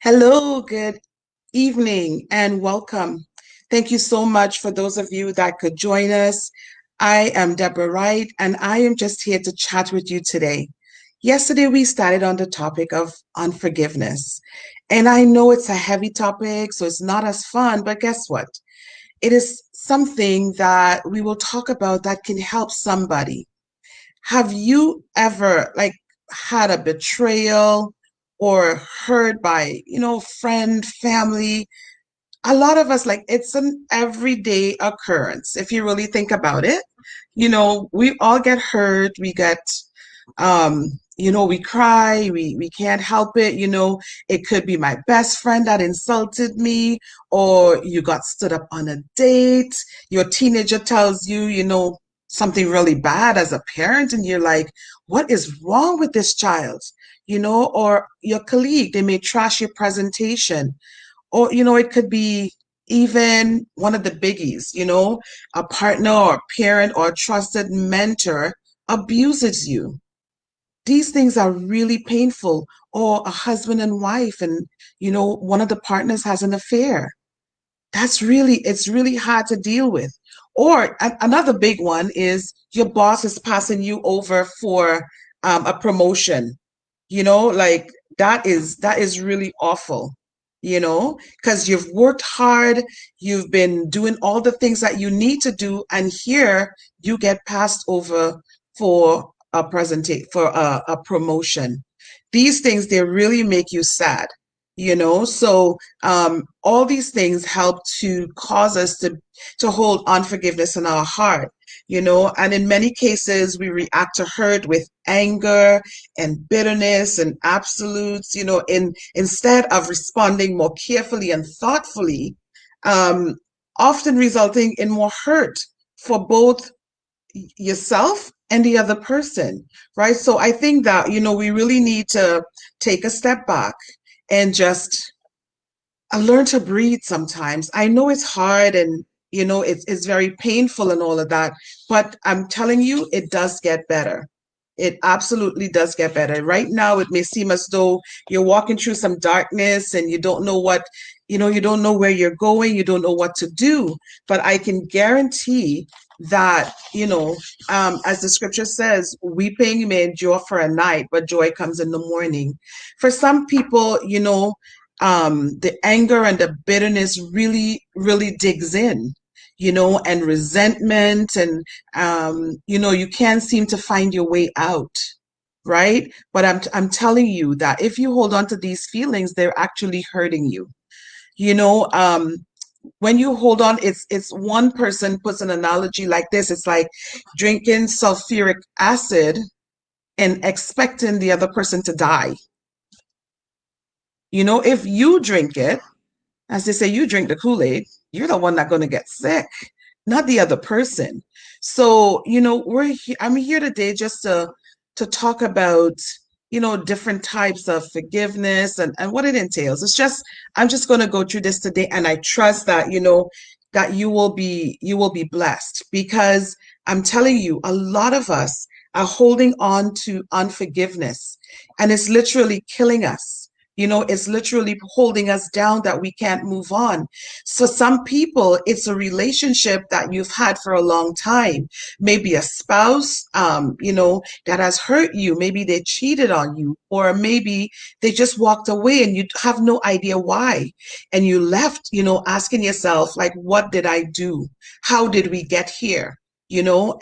Hello, good evening, and welcome. Thank you so much for those of you that could join us. I am Deborah Wright, and I am just here to chat with you today. Yesterday, we started on the topic of unforgiveness, and I know it's a heavy topic, so it's not as fun, but guess what? It is something that we will talk about that can help somebody. Have you ever had a betrayal or hurt by, friend, family? A lot of us, like, it's an everyday occurrence if you really think about it. We all get hurt, we get we cry, we can't help it. It could be my best friend that insulted me, or you got stood up on a date, your teenager tells you, something really bad as a parent, and you're like, what is wrong with this child? Or your colleague, they may trash your presentation, or it could be even one of the biggies, a partner or parent or a trusted mentor abuses you. These things are really painful. Or a husband and wife, and one of the partners has an affair. It's really hard to deal with. Or another big one is your boss is passing you over for a promotion. Like, that is really awful, because you've worked hard, you've been doing all the things that you need to do, and here you get passed over for a promotion. These things, they really make you sad, so all these things help to cause us to hold unforgiveness in our heart, and in many cases we react to hurt with anger and bitterness and absolutes, instead of responding more carefully and thoughtfully, um, often resulting in more hurt for both yourself and the other person, right? So I think that, we really need to take a step back and just learn to breathe sometimes. I know it's hard, and, it's very painful and all of that, but I'm telling you, it does get better. It absolutely does get better. Right now, it may seem as though you're walking through some darkness and you don't know you don't know where you're going, you don't know what to do. But I can guarantee that, as the scripture says, weeping may endure for a night, but joy comes in the morning. For some people, the anger and the bitterness really, really digs in, and resentment, and you can't seem to find your way out, right? But I'm telling you that if you hold on to these feelings, they're actually hurting you. You know, um, when you hold on, it's one person puts an analogy like this. It's like drinking sulfuric acid and expecting the other person to die. If you drink it, as they say, you drink the Kool-Aid, you're the one that's going to get sick, not the other person. So, I'm here today just to talk about, different types of forgiveness and what it entails. I'm just going to go through this today, and I trust that, that you will be blessed, because I'm telling you, a lot of us are holding on to unforgiveness, and it's literally killing us. It's literally holding us down, that we can't move on. So some people, it's a relationship that you've had for a long time, maybe a spouse, that has hurt you. Maybe they cheated on you, or maybe they just walked away and you have no idea why. And you left, asking yourself, like, what did I do? How did we get here?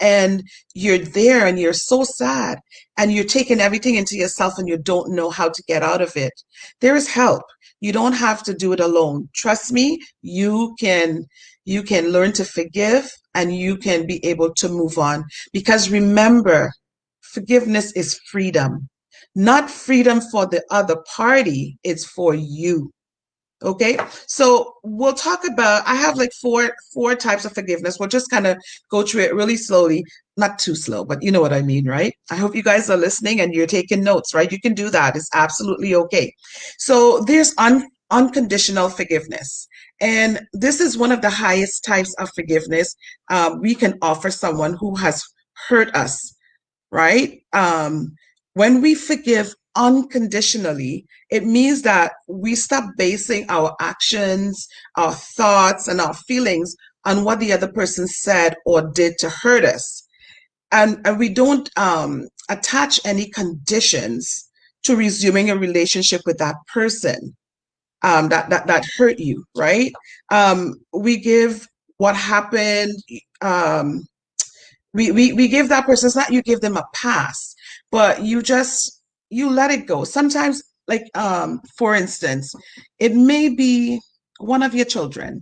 And you're there and you're so sad, and you're taking everything into yourself, and you don't know how to get out of it. There is help. You don't have to do it alone. Trust me, you can learn to forgive, and you can be able to move on. Because remember, forgiveness is freedom. Not freedom for the other party, it's for you. Okay, so we'll talk about, I have like four types of forgiveness. We'll just kind of go through it really slowly, not too slow, but you know what I mean, right? I hope you guys are listening and you're taking notes, right? You can do that. It's absolutely okay. So there's unconditional forgiveness. And this is one of the highest types of forgiveness we can offer someone who has hurt us, right? When we forgive unconditionally, it means that we stop basing our actions, our thoughts, and our feelings on what the other person said or did to hurt us. And we don't attach any conditions to resuming a relationship with that person that hurt you, right? We give what happened. Um, we give that person, it's not you give them a pass, but you let it go. Sometimes, like for instance, it may be one of your children.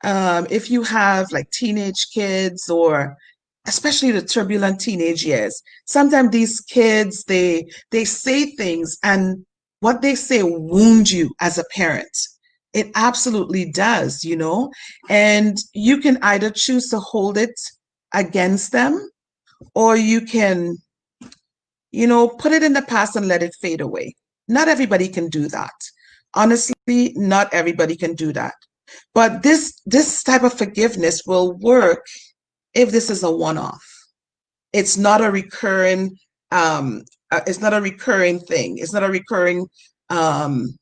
If you have like teenage kids, or especially the turbulent teenage years, sometimes these kids, they say things, and what they say wound you as a parent. It absolutely does, and you can either choose to hold it against them, or you can, put it in the past and let it fade away. Not everybody can do that. Honestly, not everybody can do that. But this type of forgiveness will work if this is a one-off. It's not a recurring it's not a recurring thing. It's not a recurring um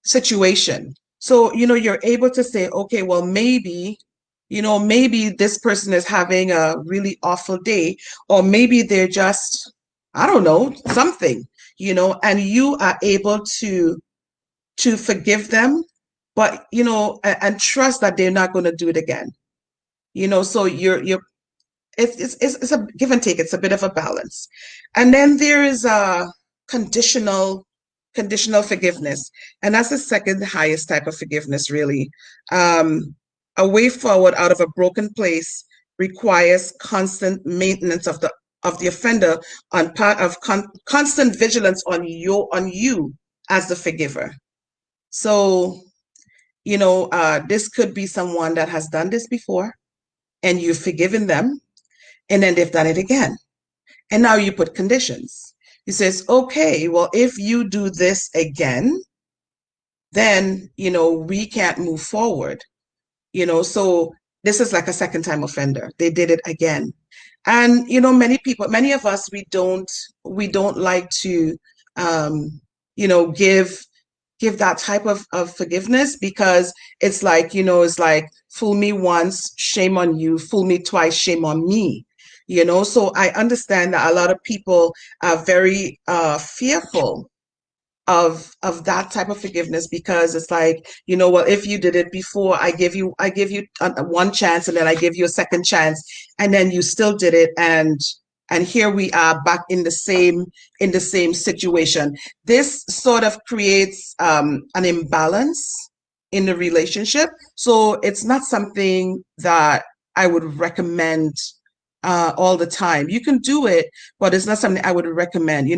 situation. So, you're able to say, okay, well, maybe this person is having a really awful day, or maybe they're just, I don't know, something, and you are able to forgive them, but, and trust that they're not going to do it again. So you're it's a give and take. It's a bit of a balance. And then there is a conditional conditional forgiveness. And that's the second highest type of forgiveness, really. A way forward out of a broken place requires constant maintenance of the offender, on part of constant vigilance on you as the forgiver. So, this could be someone that has done this before, and you've forgiven them, and then they've done it again. And now you put conditions. He says, okay, well, if you do this again, then, we can't move forward. So this is like a second time offender. They did it again. And, many of us, we don't like to, give that type of forgiveness, because it's like fool me once, shame on you, fool me twice, shame on me. So I understand that a lot of people are very fearful of that type of forgiveness, because it's like, well, if you did it before, I give you one chance, and then I give you a second chance, and then you still did it, and here we are back in the same situation. This sort of creates an imbalance in the relationship. So it's not something that I would recommend all the time. You can do it, but it's not something I would recommend.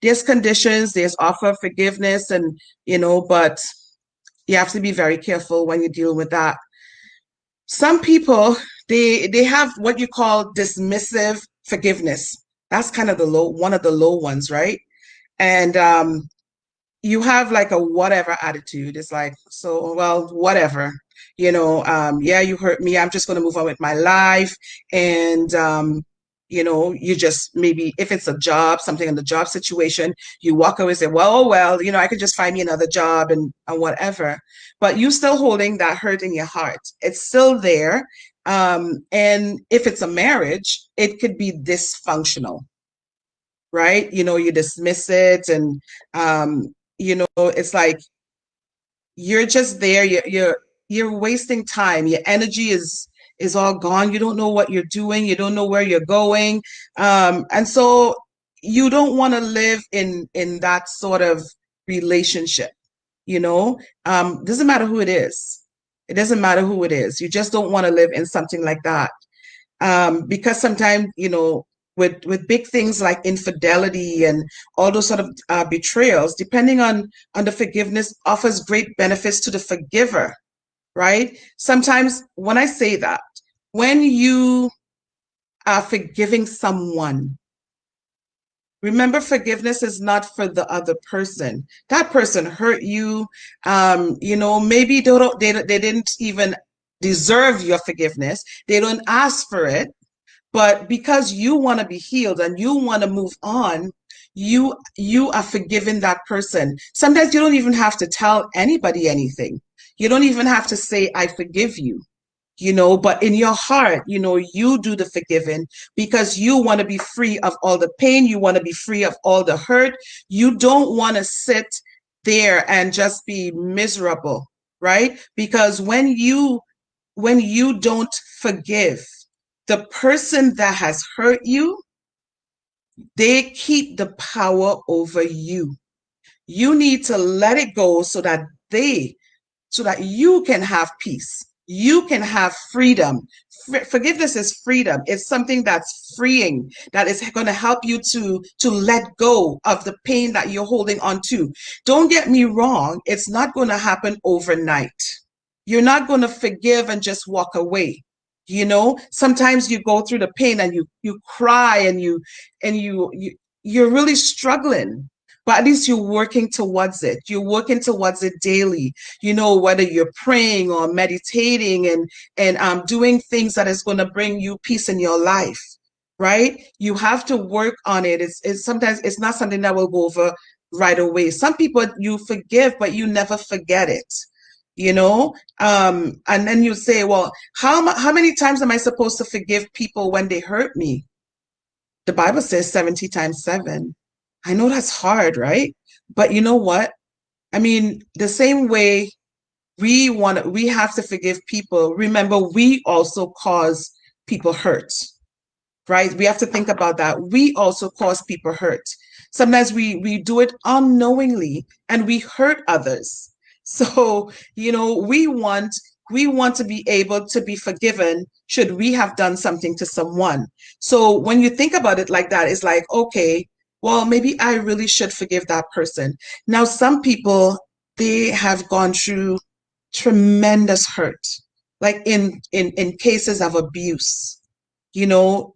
There's conditions, there's offer of forgiveness, and but you have to be very careful when you deal with that. Some people, they have what you call dismissive forgiveness. That's kind of one of the low ones, right? And you have like a whatever attitude. It's like, so, well, whatever, yeah, you hurt me. I'm just going to move on with my life. And, you just, maybe if it's a job, something in the job situation, you walk away and say, well, oh, well, I could just find me another job, and whatever. But you still holding that hurt in your heart. It's still there. And if it's a marriage, it could be dysfunctional, right? You dismiss it, and, it's like you're just there. You're wasting time. Your energy is all gone. You don't know what you're doing. You don't know where you're going. And so you don't want to live in that sort of relationship. Doesn't matter who it is. It doesn't matter who it is. You just don't want to live in something like that. Because sometimes, with big things like infidelity and all those sort of betrayals, depending on the forgiveness, offers great benefits to the forgiver, right? Sometimes when I say that, when you are forgiving someone, remember, forgiveness is not for the other person. That person hurt you. Maybe they didn't even deserve your forgiveness. They don't ask for it. But because you want to be healed and you want to move on, you are forgiving that person. Sometimes you don't even have to tell anybody anything. You don't even have to say, I forgive you, but in your heart, you do the forgiving because you want to be free of all the pain. You want to be free of all the hurt. You don't want to sit there and just be miserable, right? Because when you don't forgive the person that has hurt you, they keep the power over you. You need to let it go so that you can have peace. You can have freedom. Forgiveness is freedom. It's something that's freeing, that is going to help you to let go of the pain that you're holding on to. Don't get me wrong, it's not going to happen overnight. You're not going to forgive and just walk away. Sometimes you go through the pain and you cry and you're really struggling, but at least you're working towards it. You're working towards it daily. Whether you're praying or meditating and doing things that is going to bring you peace in your life, right? You have to work on it. It's sometimes it's not something that will go over right away. Some people you forgive, but you never forget it. And then you say, well, how many times am I supposed to forgive people when they hurt me? The Bible says 70 times 7. I know that's hard, right? But you know what? I mean, the same way we have to forgive people. Remember, we also cause people hurt, right? We have to think about that. We also cause people hurt. Sometimes we do it unknowingly and we hurt others. So, we want to be able to be forgiven should we have done something to someone. So when you think about it like that, it's like, okay, well, maybe I really should forgive that person. Now, some people, they have gone through tremendous hurt, like in cases of abuse.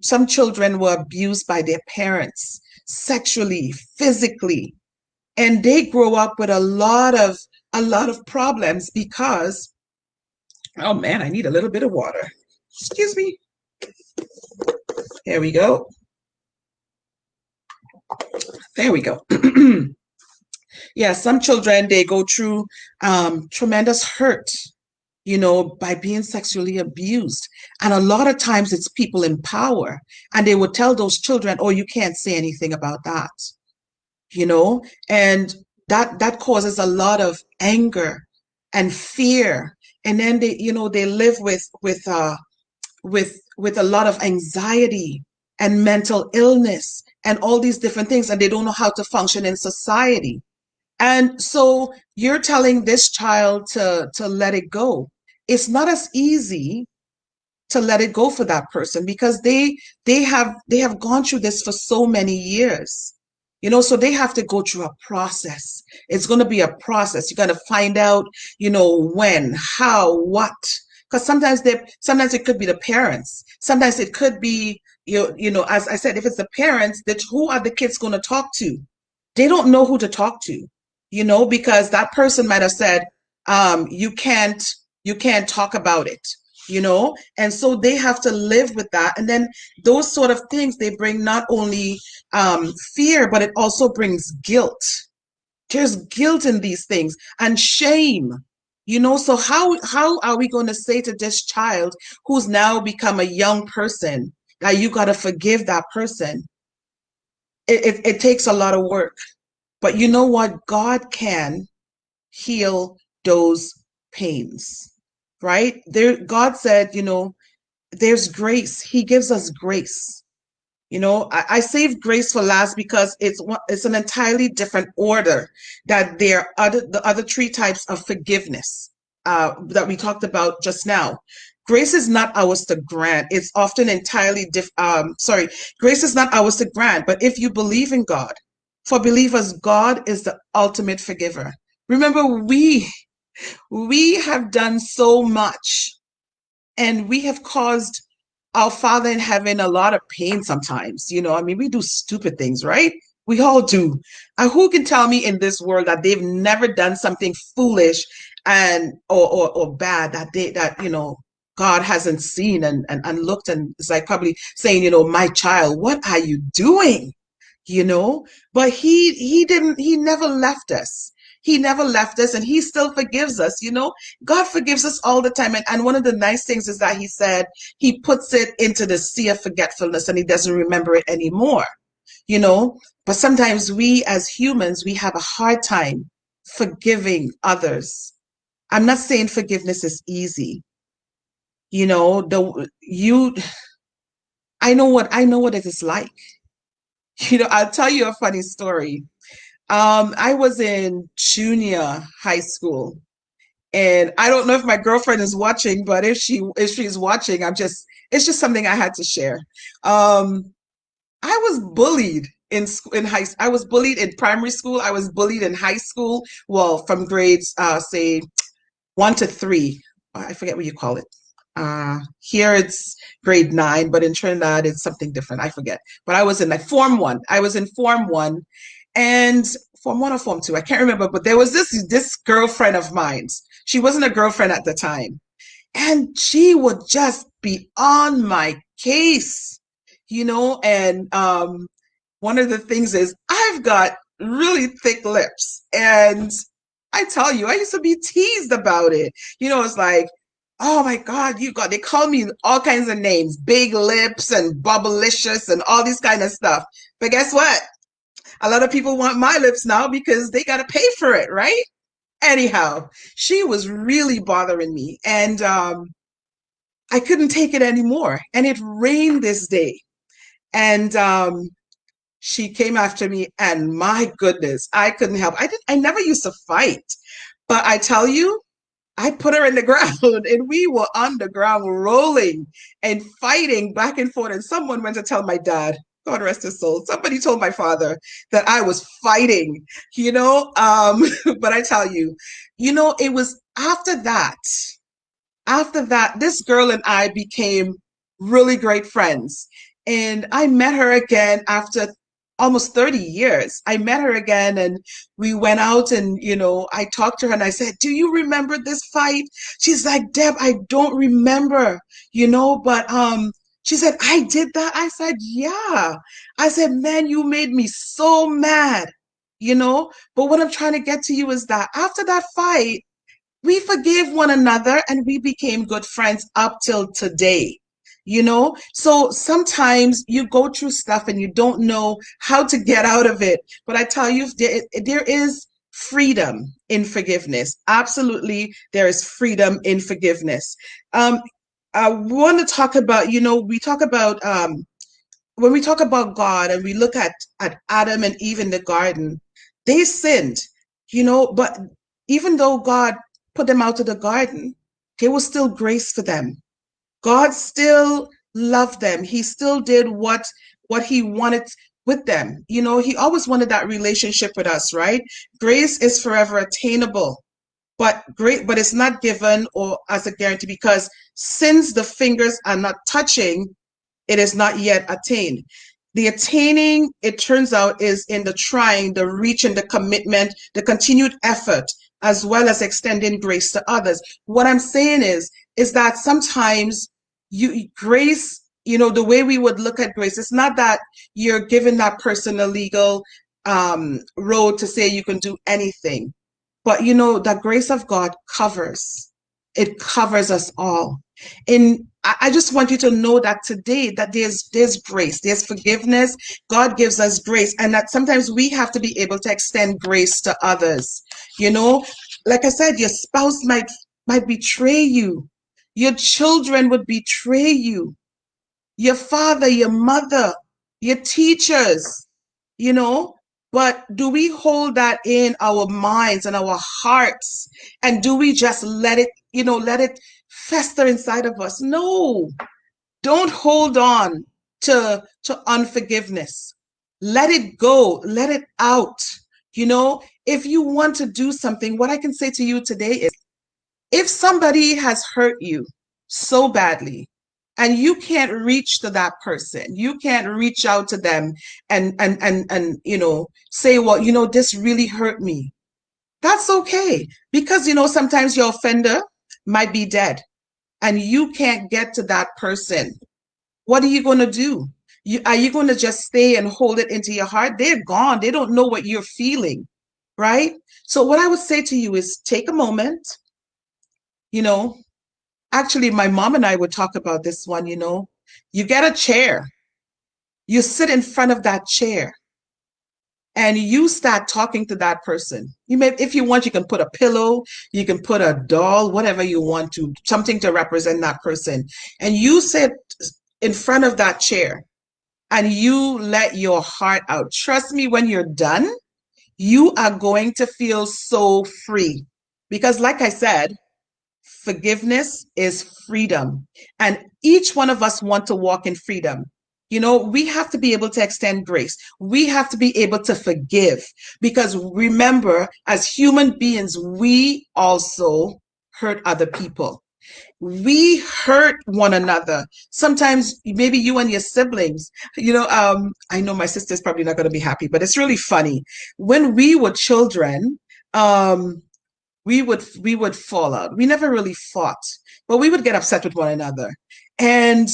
Some children were abused by their parents sexually, physically, and they grow up with a lot of problems because, oh man, I need a little bit of water. Excuse me. Here we go. There we go. Yeah, some children, they go through tremendous hurt, by being sexually abused. And a lot of times it's people in power, and they would tell those children, oh, you can't say anything about that, and that causes a lot of anger and fear. And then they live with a lot of anxiety and mental illness and all these different things, and they don't know how to function in society. And so you're telling this child to let it go. It's not as easy to let it go for that person because they have gone through this for so many years. So they have to go through a process. It's going to be a process. You're going to find out, when, how, what. Because sometimes it could be the parents. Sometimes it could be, as I said, if it's the parents, that who are the kids going to talk to? They don't know who to talk to, because that person might have said, you can't talk about it, and so they have to live with that. And then those sort of things, they bring not only fear, but it also brings guilt. There's guilt in these things and shame. So how are we going to say to this child who's now become a young person that you got to forgive that person? It takes a lot of work. But you know what? God can heal those pains, right? God said, there's grace. He gives us grace. I saved grace for last because it's an entirely different order that the other three types of forgiveness that we talked about just now. Grace is not ours to grant. It's often entirely grace is not ours to grant, but if you believe in God, for believers, God is the ultimate forgiver. Remember, we have done so much, and we have caused our Father in heaven a lot of pain sometimes. I mean, we do stupid things, right? We all do. And who can tell me in this world that they've never done something foolish and or bad that God hasn't seen and looked, and it's like probably saying, my child, what are you doing? you know, but he never left us. He never left us, and he still forgives us, you know. God forgives us all the time. And one of the nice things is that he said he puts it into the sea of forgetfulness and he doesn't remember it anymore, you know. But sometimes we as humans, we have a hard time forgiving others. I'm not saying forgiveness is easy. You know, the you I know what it is like. You know, I'll tell you a funny story. I was in junior high school, and I don't know if my girlfriend is watching, but if she's watching, it's just something I had to share. Um, I was bullied in I was bullied in primary school. I was bullied in high school. Well, from grades say 1 to 3. I forget what you call it. Here it's grade 9, but in Trinidad it's something different. I forget. But I was in like Form 1. I was in Form 1 and Form 1 or Form 2. I can't remember, but there was this girlfriend of mine. She wasn't a girlfriend at the time. And she would just be on my case, you know, and one of the things is I've got really thick lips. And I tell you, I used to be teased about it. You know, it's like, oh my God, they call me all kinds of names, big lips and bubblicious and all these kind of stuff. But guess what? A lot of people want my lips now because they got to pay for it, right? Anyhow, she was really bothering me. And I couldn't take it anymore. And it rained this day. And she came after me, and my goodness, I couldn't help. I never used to fight. But I tell you, I put her in the ground and we were on the ground rolling and fighting back and forth. And someone went to tell my dad, God rest his soul. Somebody told my father that I was fighting, you know. But I tell you, you know, it was after that, this girl and I became really great friends. And I met her again after almost 30 years. I met her again and we went out and, you know, I talked to her and I said, do you remember this fight? She's like, Deb, I don't remember, you know, but she said, I did that. I said, yeah. I said, man, you made me so mad, you know. But what I'm trying to get to you is that after that fight, we forgave one another and we became good friends up till today, you know. So sometimes you go through stuff and you don't know how to get out of it, but I tell you, there is freedom in forgiveness. Absolutely, there is freedom in forgiveness. I want to talk about, you know, we talk about when we talk about God and we look at Adam and Eve in the garden, they sinned, you know, but even though God put them out of the garden, there was still grace for them. God still loved them. He still did what he wanted with them. You know, he always wanted that relationship with us, right? Grace is forever attainable, but great, but it's not given or as a guarantee because since the fingers are not touching, it is not yet attained. The attaining, it turns out, is in the trying, the reaching, the commitment, the continued effort, as well as extending grace to others. What I'm saying is that sometimes grace, you know, the way we would look at grace, it's not that you're giving that person a legal road to say you can do anything. But you know, the grace of God covers. It covers us all. And I just want you to know that today that there's grace, there's forgiveness. God gives us grace, and that sometimes we have to be able to extend grace to others. You know, like I said, your spouse might betray you. Your children would betray you. Your father, your mother, your teachers, you know. But do we hold that in our minds and our hearts? And do we just let it, you know, let it fester inside of us? No, don't hold on to unforgiveness. Let it go, let it out. You know, if you want to do something, what I can say to you today is if somebody has hurt you so badly and you can't reach to that person, you can't reach out to them and you know, say, well, you know, this really hurt me. That's okay. Because, you know, sometimes your offender might be dead and you can't get to that person. What are you going to do? Are you going to just stay and hold it into your heart? They're gone. They don't know what you're feeling, right? So what I would say to you is take a moment, you know, actually my mom and I would talk about this one, you get a chair, you sit in front of that chair and you start talking to that person. You may, if you want, you can put a pillow, you can put a doll, whatever you want to, something to represent that person. And you sit in front of that chair and you let your heart out. Trust me, when you're done, you are going to feel so free. Because, like I said, forgiveness is freedom. And each one of us want to walk in freedom. We have to be able to extend grace. We have to be able to forgive. Because remember, as human beings, we also hurt other people. We hurt one another. Sometimes maybe you and your siblings, I know my sister's probably not going to be happy, but it's really funny. When we were children, we would fall out. We never really fought, but we would get upset with one another. And,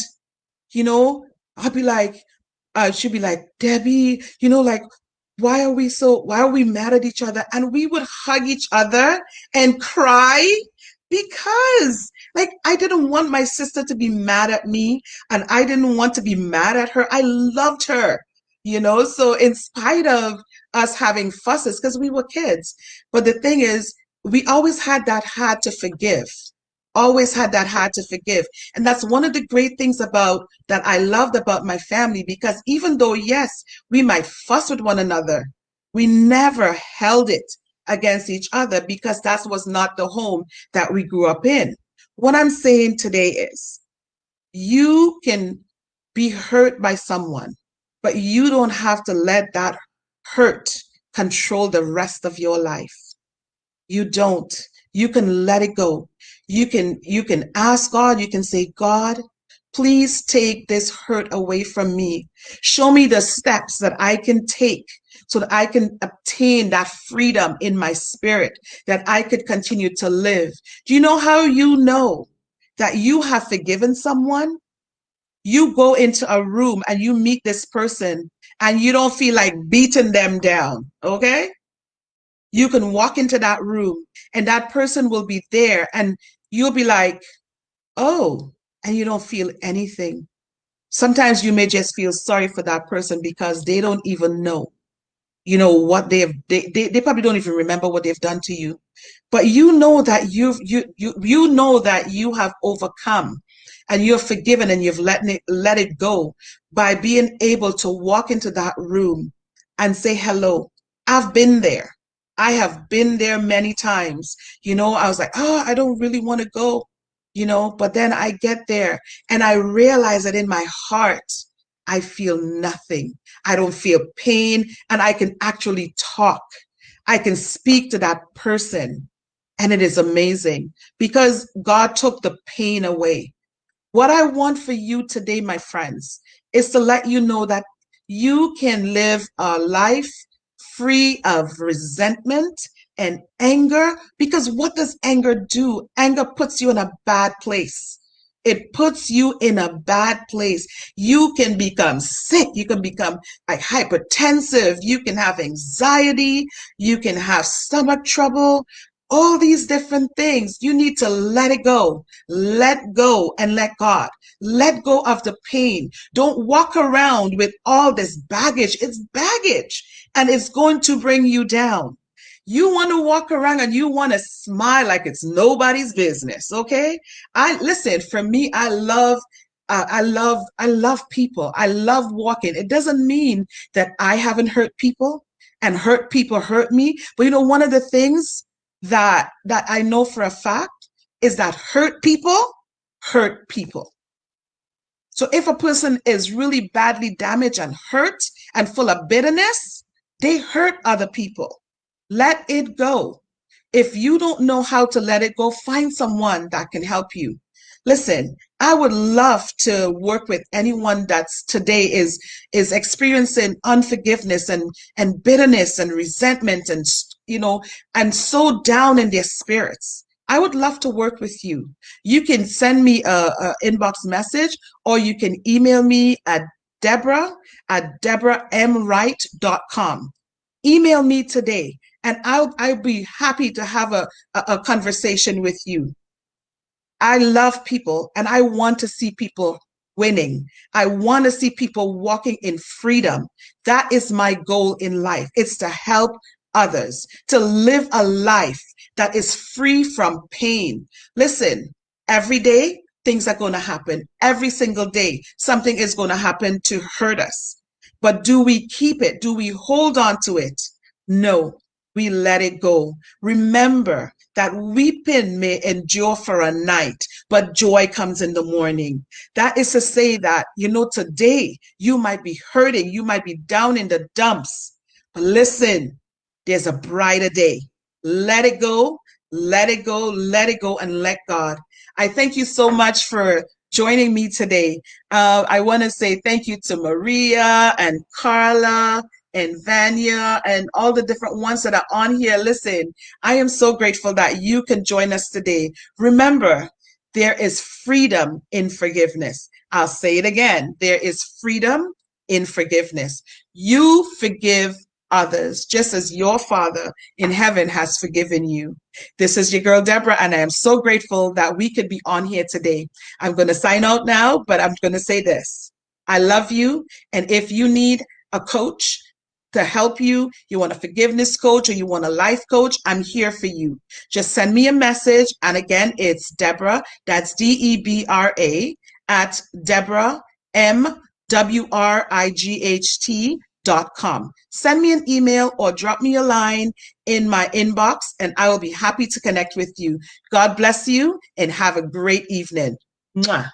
you know, I'd be like, she'd be like, Debbie, like, why are we mad at each other? And we would hug each other and cry because like I didn't want my sister to be mad at me and I didn't want to be mad at her. I loved her, so in spite of us having fusses, because we were kids. But the thing is, we always had that heart to forgive. Always had that heart to forgive. And that's one of the great things about that I loved about my family, because even though, yes, we might fuss with one another, we never held it against each other because that was not the home that we grew up in. What I'm saying today is you can be hurt by someone, but you don't have to let that hurt control the rest of your life. You don't. You can let it go. You can ask God, you can say, God, please take this hurt away from me. Show me the steps that I can take so that I can obtain that freedom in my spirit, that I could continue to live. Do you know how you know that you have forgiven someone? You go into a room and you meet this person and you don't feel like beating them down, okay? You can walk into that room and that person will be there and you'll be like, oh, and you don't feel anything. Sometimes you may just feel sorry for that person because they don't even know, what they probably don't even remember what they've done to you. But you know that you know that you have overcome and you're forgiven and you've let it go by being able to walk into that room and say hello. I've been there. I have been there many times. I was like, oh, I don't really want to go, but then I get there and I realize that in my heart, I feel nothing. I don't feel pain and I can actually talk. I can speak to that person. And it is amazing because God took the pain away. What I want for you today, my friends, is to let you know that you can live a life free of resentment and anger. Because what does anger do? Anger puts you in a bad place. It puts you in a bad place. You can become sick. You can become like hypertensive. You can have anxiety. You can have stomach trouble. All these different things. You need to let it go. Let go and let God. Let go of the pain. Don't walk around with all this baggage. It's baggage and it's going to bring you down. You want to walk around and you want to smile like it's nobody's business, okay? For me, I love people. I love walking. It doesn't mean that I haven't hurt people and hurt people hurt me. But one of the things that I know for a fact is that hurt people hurt people. So if a person is really badly damaged and hurt and full of bitterness, they hurt other people. Let it go. If you don't know how to let it go, find someone that can help you. Listen, I would love to work with anyone that's today is experiencing unforgiveness and bitterness and resentment and so down in their spirits. I would love to work with you. You can send me a inbox message or you can email me at Deborah at deborahmwright.com. Email me today, and I'll be happy to have a conversation with you. I love people, and I want to see people winning. I want to see people walking in freedom. That is my goal in life. It's to help others, to live a life that is free from pain. Listen, every day things are going to happen. Every single day something is going to happen to hurt us. But do we keep it? Do we hold on to it? No, we let it go. Remember that weeping may endure for a night, but joy comes in the morning. That is to say that, today you might be hurting, you might be down in the dumps. But listen, there's a brighter day. Let it go, let it go, let it go, and let God. I thank you so much for joining me today. I want to say thank you to Maria and Carla and Vanya and all the different ones that are on here. Listen, I am so grateful that you can join us today. Remember, there is freedom in forgiveness. I'll say it again. There is freedom in forgiveness. You forgive others just as your Father in heaven has forgiven you. This is your girl, Deborah, and I am so grateful that we could be on here today. I'm going to sign out now, but I'm going to say this. I love you, and if you need a coach to help you, you want a forgiveness coach or you want a life coach, I'm here for you. Just send me a message. And again, it's Deborah, that's Debra, at Deborah, MWRIGHT.com. Send me an email or drop me a line in my inbox, and I will be happy to connect with you. God bless you and have a great evening. Mwah.